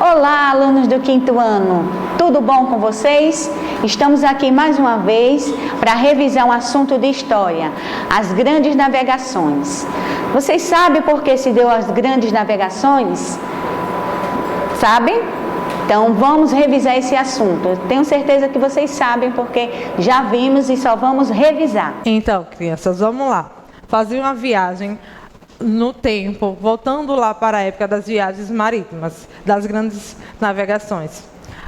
Olá, alunos do 5º ano, tudo bom com vocês? Estamos aqui mais uma vez para revisar um assunto de história, as grandes navegações. Vocês sabem por que se deu as grandes navegações? Sabem? Então vamos revisar esse assunto. Eu tenho certeza que vocês sabem porque já vimos e só vamos revisar. Então, crianças, vamos lá. Fazer uma viagem no tempo, voltando lá para a época das viagens marítimas, das grandes navegações.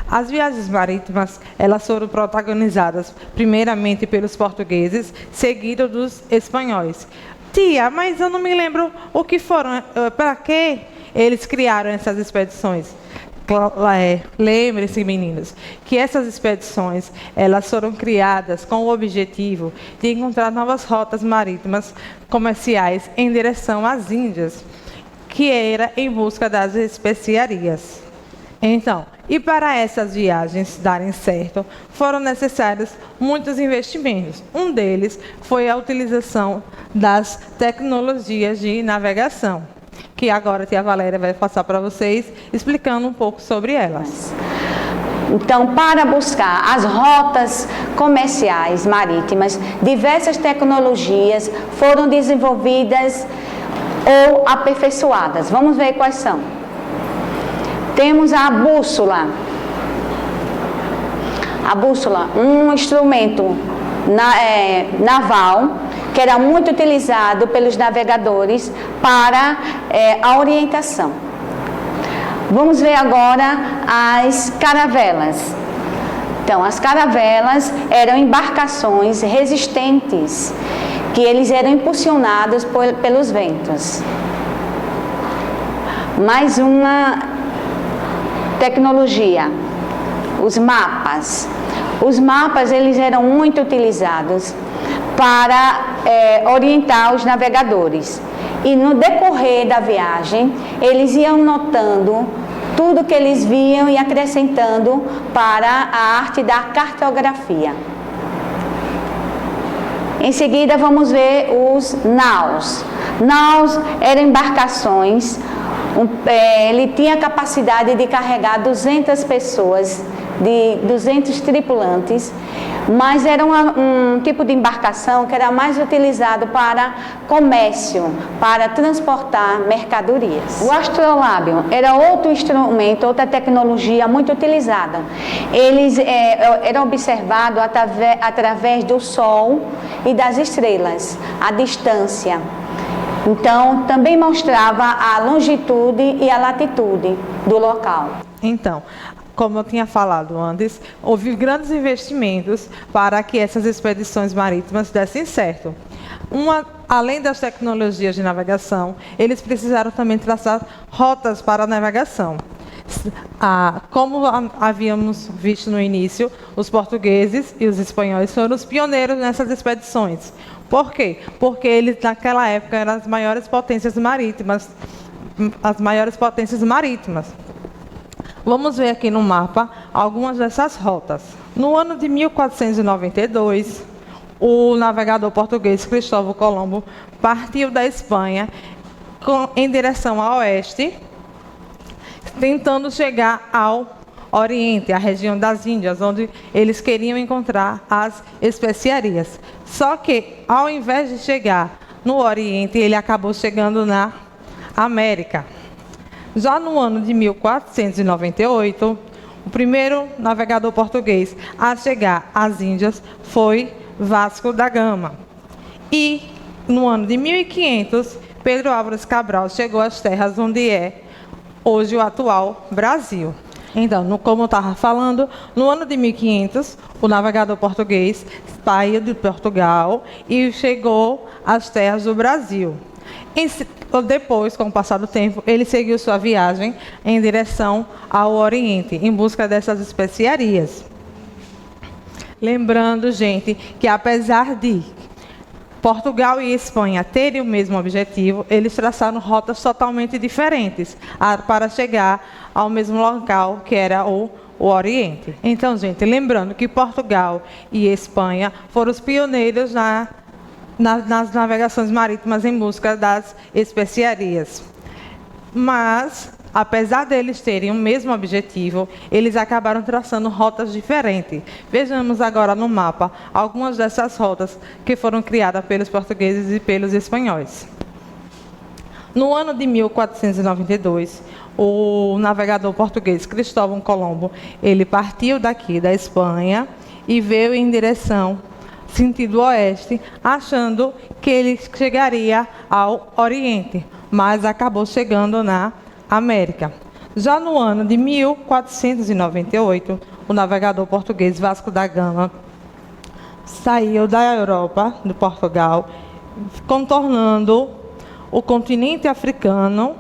As viagens marítimas, elas foram protagonizadas primeiramente pelos portugueses, seguido dos espanhóis. Tia, mas eu não me lembro o que foram, para que eles criaram essas expedições. Lembrem-se, meninos, que essas expedições elas foram criadas com o objetivo de encontrar novas rotas marítimas comerciais em direção às Índias, que era em busca das especiarias. Então, e para essas viagens darem certo, foram necessários muitos investimentos. Um deles foi a utilização das tecnologias de navegação, que agora a tia Valéria vai passar para vocês, explicando um pouco sobre elas. Então, para buscar as rotas comerciais marítimas, diversas tecnologias foram desenvolvidas ou aperfeiçoadas. Vamos ver quais são. Temos a bússola. A bússola, um instrumento naval, que era muito utilizado pelos navegadores para a orientação. Vamos ver agora as caravelas. Então, as caravelas eram embarcações resistentes, que eles eram impulsionados pelos ventos. Mais uma tecnologia, os mapas. Os mapas, eles eram muito utilizados para orientar os navegadores. E no decorrer da viagem, eles iam notando tudo que eles viam e acrescentando para a arte da cartografia. Em seguida, vamos ver os naus. Naus eram embarcações, ele tinha a capacidade de carregar 200 pessoas, de 200 tripulantes, mas era um tipo de embarcação que era mais utilizado para comércio, para transportar mercadorias. O astrolábio era outro instrumento, outra tecnologia muito utilizada. Eles eram observados através do Sol e das estrelas, a distância. Então, também mostrava a longitude e a latitude do local. Então, como eu tinha falado antes, houve grandes investimentos para que essas expedições marítimas dessem certo. Além das tecnologias de navegação, eles precisaram também traçar rotas para a navegação. Como havíamos visto no início, os portugueses e os espanhóis foram os pioneiros nessas expedições. Por quê? Porque eles, naquela época, eram as maiores potências marítimas. Vamos ver aqui no mapa algumas dessas rotas. No ano de 1492, o navegador português Cristóvão Colombo partiu da Espanha em direção a oeste, tentando chegar ao Oriente, a região das Índias, onde eles queriam encontrar as especiarias. Só que, ao invés de chegar no Oriente, ele acabou chegando na América. Já no ano de 1498, o primeiro navegador português a chegar às Índias foi Vasco da Gama. E, no ano de 1500, Pedro Álvares Cabral chegou às terras onde é hoje o atual Brasil. Então, como eu estava falando, no ano de 1500, o navegador português saiu de Portugal e chegou às terras do Brasil. Depois, com o passar do tempo, ele seguiu sua viagem em direção ao Oriente, em busca dessas especiarias. Lembrando, gente, que apesar de Portugal e Espanha terem o mesmo objetivo, eles traçaram rotas totalmente diferentes para chegar ao mesmo local, que era o o Oriente. Então, gente, lembrando que Portugal e Espanha foram os pioneiros nas navegações marítimas em busca das especiarias. Mas, apesar deles terem o mesmo objetivo, eles acabaram traçando rotas diferentes. Vejamos agora no mapa algumas dessas rotas que foram criadas pelos portugueses e pelos espanhóis. No ano de 1492, o navegador português Cristóvão Colombo, ele partiu daqui da Espanha e veio em direção sentido oeste, achando que ele chegaria ao Oriente, mas acabou chegando na América. Já no ano de 1498, o navegador português Vasco da Gama saiu da Europa, de Portugal, contornando o continente africano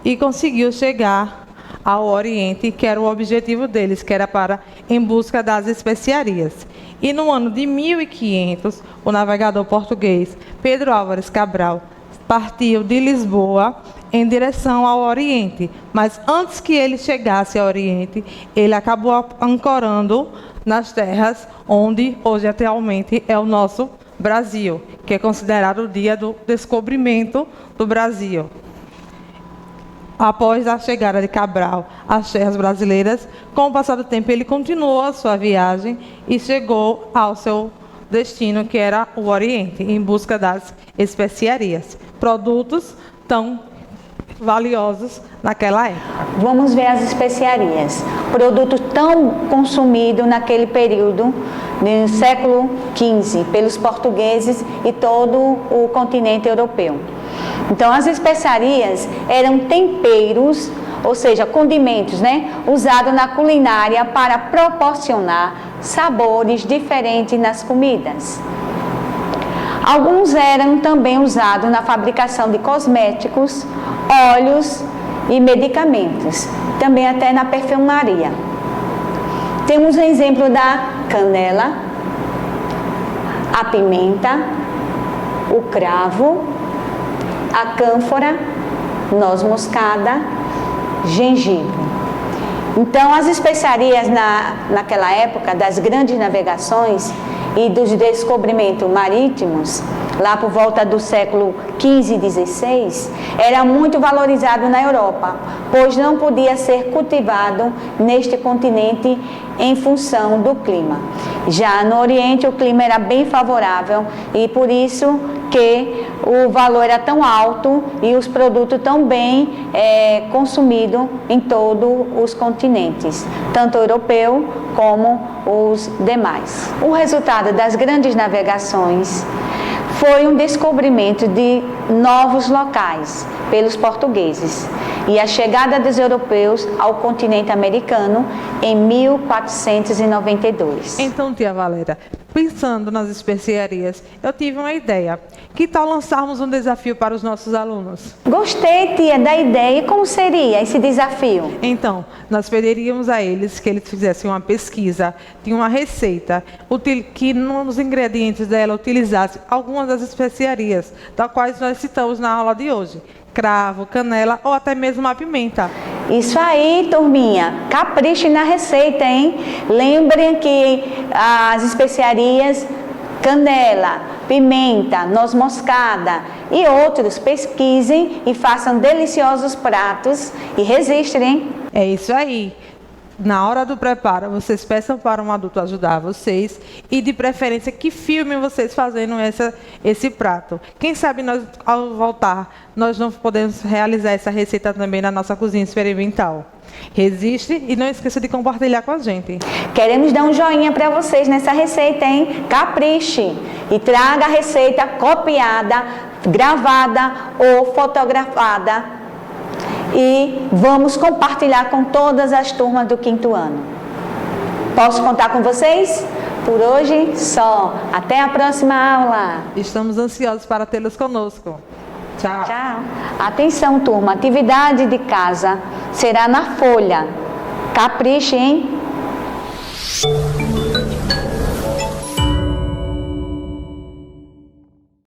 e conseguiu chegar ao Oriente, que era o objetivo deles, que era para em busca das especiarias. E no ano de 1500, o navegador português Pedro Álvares Cabral partiu de Lisboa em direção ao Oriente, mas antes que ele chegasse ao Oriente, ele acabou ancorando nas terras onde hoje atualmente é o nosso Brasil, que é considerado o dia do descobrimento do Brasil. Após a chegada de Cabral às terras brasileiras, com o passar do tempo ele continuou a sua viagem e chegou ao seu destino, que era o Oriente, em busca das especiarias, produtos tão valiosos naquela época. Vamos ver as especiarias, produto tão consumido naquele período, no século XV, pelos portugueses e todo o continente europeu. Então, as especiarias eram temperos, ou seja, condimentos, usados na culinária para proporcionar sabores diferentes nas comidas. Alguns eram também usados na fabricação de cosméticos, óleos e medicamentos, também até na perfumaria. Temos um exemplo da canela, a pimenta, o cravo, a cânfora, noz moscada, gengibre. Então, as especiarias naquela época das grandes navegações e dos descobrimentos marítimos, lá por volta do século XV e XVI, era muito valorizado na Europa, pois não podia ser cultivado neste continente em função do clima. Já no Oriente o clima era bem favorável e por isso que o valor era tão alto e os produtos tão bem consumidos em todos os continentes, tanto europeu como os demais. O resultado das grandes navegações foi um descobrimento de novos locais pelos portugueses e a chegada dos europeus ao continente americano em 1492. Então, tia Valéria, pensando nas especiarias, eu tive uma ideia. Que tal lançarmos um desafio para os nossos alunos? Gostei, tia, da ideia. E como seria esse desafio? Então, nós pediríamos a eles que eles fizessem uma pesquisa de uma receita que nos ingredientes dela utilizasse algumas das especiarias, das quais nós citamos na aula de hoje. Cravo, canela ou até mesmo a pimenta. Isso aí, turminha. Capriche na receita, hein? Lembrem que as especiarias, canela, pimenta, noz moscada e outros, pesquisem e façam deliciosos pratos e resistem. É isso aí. Na hora do preparo, vocês peçam para um adulto ajudar vocês e, de preferência, que filmem vocês fazendo esse prato. Quem sabe nós, ao voltar, nós não podemos realizar essa receita também na nossa cozinha experimental. Resiste e não esqueça de compartilhar com a gente. Queremos dar um joinha para vocês nessa receita, hein? Capriche e traga a receita copiada, gravada ou fotografada. E vamos compartilhar com todas as turmas do 5º ano. Posso contar com vocês? Por hoje, só. Até a próxima aula. Estamos ansiosos para tê-los conosco. Tchau. Tchau. Atenção, turma. Atividade de casa será na folha. Capriche, hein?